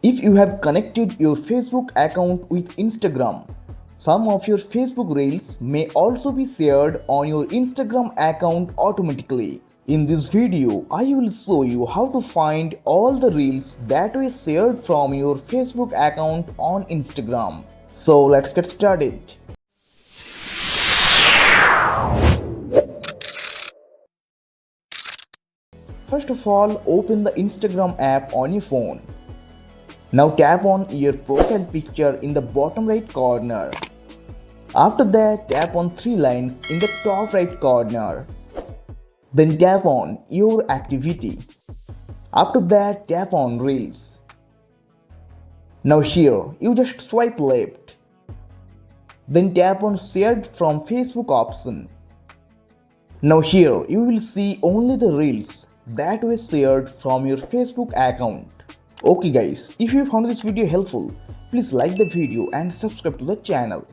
If you have connected your Facebook account with Instagram, some of your Facebook Reels may also be shared on your Instagram account automatically. In this video, I will show you how to find all the Reels that were shared from your Facebook account on Instagram. So let's get started. First of all, open the Instagram app on your phone. Now tap on your profile picture in the bottom right corner. After that, tap on three lines in the top right corner. Then tap on your activity. After that, tap on Reels. Now here, you just swipe left. Then tap on Shared from Facebook option. Now here, you will see only the Reels that were shared from your Facebook account. Okay guys, if you found this video helpful, please like the video and subscribe to the channel.